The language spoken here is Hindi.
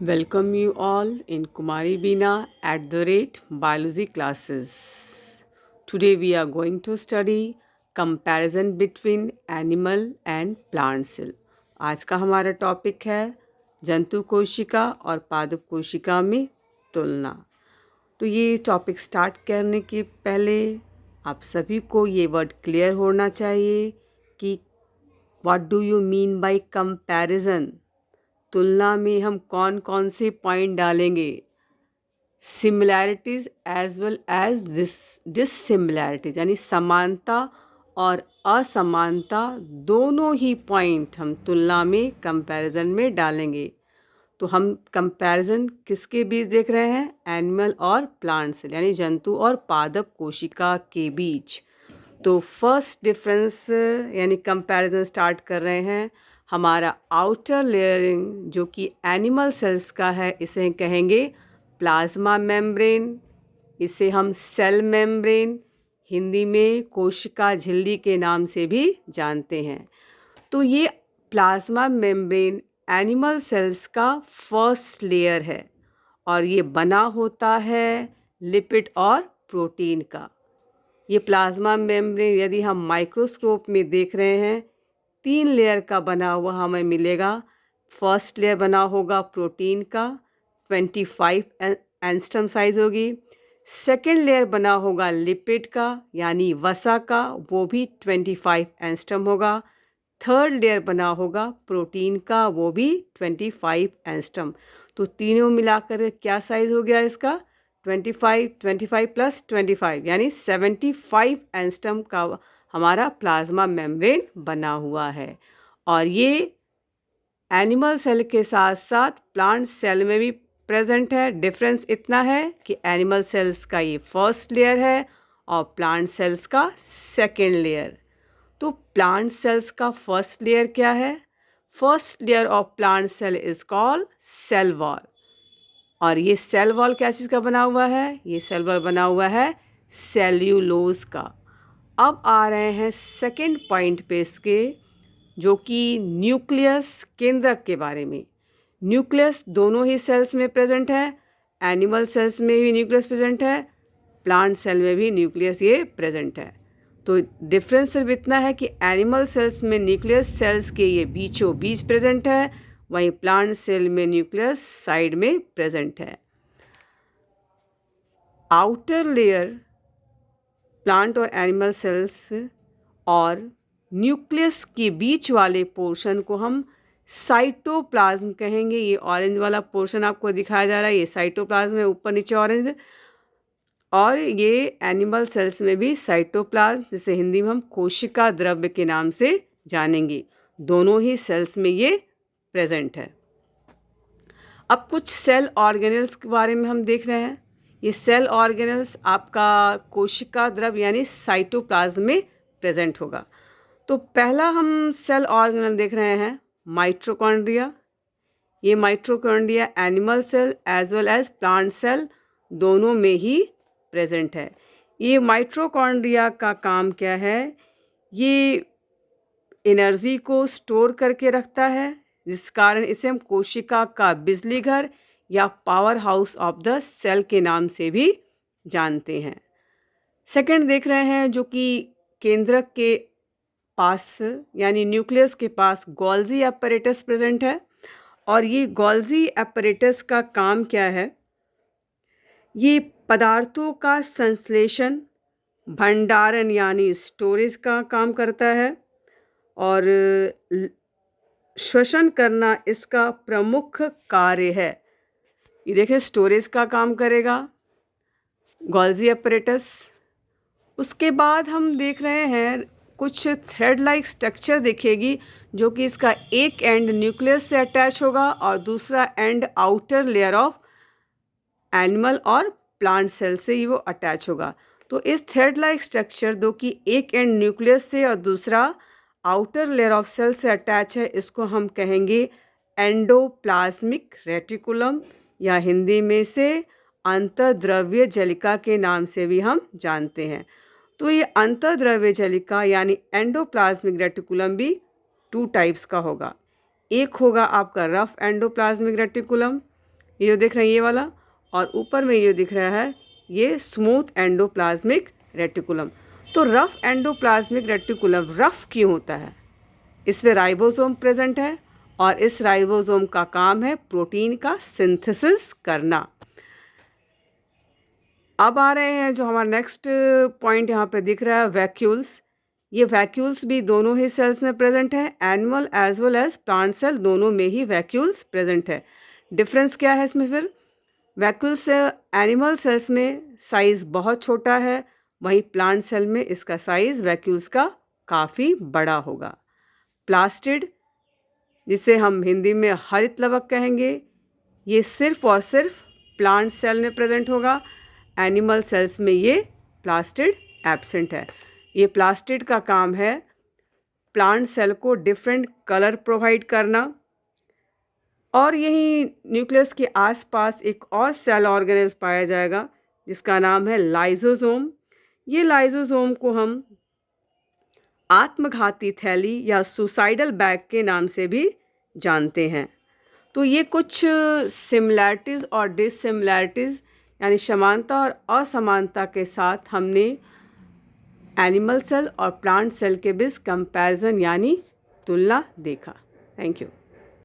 Welcome you all in Kumari Bina @biology classes. Today we are going to study comparison between animal and plant cell. आज का हमारा टॉपिक है जंतु कोशिका और पादप कोशिका में तुलना। तो ये टॉपिक स्टार्ट करने के पहले आप सभी को ये वर्ड क्लियर होना चाहिए कि what do you mean by comparison. तुलना में हम कौन कौन से पॉइंट डालेंगे, सिमिलैरिटीज़ एज वेल एज डिससिमिलैरिटीज़, यानी समानता और असमानता दोनों ही पॉइंट हम तुलना में कंपैरिजन में डालेंगे। तो हम कंपैरिजन किसके बीच देख रहे हैं? एनिमल और प्लांट सेल, यानी जंतु और पादप कोशिका के बीच। तो फर्स्ट डिफरेंस यानी कंपैरिजन स्टार्ट कर रहे हैं। हमारा आउटर लेयरिंग जो कि एनिमल सेल्स का है, इसे कहेंगे प्लाज्मा मेम्ब्रेन, इसे हम सेल मेम्ब्रेन, हिंदी में कोशिका झिल्ली के नाम से भी जानते हैं। तो ये प्लाज्मा मेम्ब्रेन एनिमल सेल्स का फर्स्ट लेयर है और ये बना होता है लिपिड और प्रोटीन का। ये प्लाज्मा मेम्ब्रेन यदि हम माइक्रोस्कोप में देख रहे हैं 3 लेयर का बना हुआ हमें मिलेगा। फर्स्ट लेयर बना होगा प्रोटीन का, 25 एंगस्ट्रॉम साइज होगी। सेकेंड लेयर बना होगा लिपिड का यानी वसा का, वो भी 25 एंगस्ट्रॉम होगा। थर्ड लेयर बना होगा प्रोटीन का, वो भी 25 एंगस्ट्रॉम। तो तीनों मिलाकर क्या साइज़ हो गया इसका? 25 प्लस 25 यानी 75 एंगस्ट्रॉम का हमारा प्लाज्मा मेम्ब्रेन बना हुआ है। और ये एनिमल सेल के साथ साथ प्लांट सेल में भी प्रेजेंट है। डिफरेंस इतना है कि एनिमल सेल्स का ये फर्स्ट लेयर है और प्लांट सेल्स का सेकेंड लेयर। तो प्लांट सेल्स का फर्स्ट लेयर क्या है? First layer of plant cell is called cell wall. और ये सेल वॉल क्या चीज़ का बना हुआ है? ये सेल वॉल बना हुआ है सेल्यूलोज का। अब आ रहे हैं सेकेंड पॉइंट पे इसके, जो कि न्यूक्लियस केंद्रक के बारे में। न्यूक्लियस दोनों ही सेल्स में प्रेजेंट है। एनिमल सेल्स में भी न्यूक्लियस प्रेजेंट है, प्लांट सेल में भी न्यूक्लियस ये प्रेजेंट है। तो डिफरेंस सिर्फ इतना है कि एनिमल सेल्स में न्यूक्लियस सेल्स के ये बीचों बीच प्रेजेंट है, वहीं प्लांट सेल में न्यूक्लियस साइड में प्रेजेंट है। आउटर लेयर प्लांट और एनिमल सेल्स और न्यूक्लियस के बीच वाले पोर्शन को हम साइटोप्लाज्म कहेंगे। ये ऑरेंज वाला पोर्शन आपको दिखाया जा रहा है, ये साइटोप्लाज्म है, ऊपर नीचे ऑरेंज। और ये एनिमल सेल्स में भी साइटोप्लाज्म, जिसे हिंदी में हम कोशिका द्रव्य के नाम से जानेंगे, दोनों ही सेल्स में ये प्रेजेंट है। अब कुछ सेल ऑर्गेनल्स के बारे में हम देख रहे हैं। ये सेल ऑर्गेनल्स आपका कोशिका द्रव्य यानी साइटोप्लाज्म में प्रेजेंट होगा। तो पहला हम सेल ऑर्गेनल देख रहे हैं माइटोकॉन्ड्रिया। ये mitochondria animal cell as well as plant cell दोनों में ही प्रेजेंट है। ये माइटोकॉन्ड्रिया का काम क्या है? ये एनर्जी को स्टोर करके रखता है, जिस कारण इसे हम कोशिका का बिजली घर या power house of the cell के नाम से भी जानते हैं। सेकंड देख रहे हैं जो कि केंद्रक के पास यानी न्यूक्लियस के पास गोल्जी एपरेटस प्रेजेंट है। और ये गोल्जी एपरेटस का काम क्या है? ये पदार्थों का संश्लेषण, भंडारण यानी स्टोरेज का काम करता है और श्वसन करना इसका प्रमुख कार्य है। ये देखिए स्टोरेज का काम करेगा गोल्जी एपरेटस। उसके बाद हम देख रहे हैं कुछ थ्रेड लाइक स्ट्रक्चर दिखेगी, जो कि इसका एक एंड न्यूक्लियस से अटैच होगा और दूसरा and outer layer of animal और प्लांट सेल से ही वो अटैच होगा। तो इस थ्रेड लाइक स्ट्रक्चर दो कि एक एंड न्यूक्लियस से और दूसरा आउटर लेयर ऑफ सेल से अटैच है, इसको हम कहेंगे एंडोप्लाज्मिक रेटिकुलम, या हिंदी में से अंतर्द्रव्य जलिका के नाम से भी हम जानते हैं। तो ये अंतर्द्रव्य जलिका यानी एंडोप्लाज्मिक रेटिकुलम भी 2 टाइप्स का होगा। एक होगा आपका रफ एंडोप्लाज्मिक रेटिकुलम ये जो दिख रहा है ये वाला, और ऊपर में ये दिख रहा है ये स्मूथ एंडोप्लाज्मिक रेटिकुलम। तो रफ एंडोप्लाज्मिक रेटिकुलम रफ क्यों होता है? इसमें राइबोसोम प्रेजेंट है और इस राइबोसोम का काम है प्रोटीन का सिंथेसिस करना। अब आ रहे हैं जो हमारा नेक्स्ट पॉइंट यहाँ पे दिख रहा है, वैक्यूल्स। ये वैक्यूल्स भी दोनों ही सेल्स में प्रेजेंट है, animal as well as plant cell दोनों में ही वैक्यूल्स प्रेजेंट है। डिफरेंस क्या है इसमें फिर? वैक्यूल्स एनिमल सेल्स में साइज़ बहुत छोटा है, वहीं प्लांट सेल में इसका साइज़ वैक्यूल्स का काफ़ी बड़ा होगा। प्लास्टिड, जिसे हम हिंदी में हरित लवक कहेंगे, ये सिर्फ और सिर्फ प्लांट सेल में प्रेजेंट होगा। एनिमल सेल्स में ये प्लास्टिड एब्सेंट है। ये प्लास्टिड का काम है प्लांट सेल को डिफरेंट कलर प्रोवाइड करना। और यही न्यूक्लियस के आसपास एक और सेल ऑर्गेनेल्स पाया जाएगा जिसका नाम है लाइसोसोम। ये लाइसोसोम को हम आत्मघाती थैली या सुसाइडल बैग के नाम से भी जानते हैं। तो ये कुछ सिमिलैरिटीज़ और डिससिमिलैरिटीज़ यानी समानता और असमानता के साथ हमने एनिमल सेल और प्लांट सेल के बीच कंपैरिजन यानी तुलना देखा। Thank you.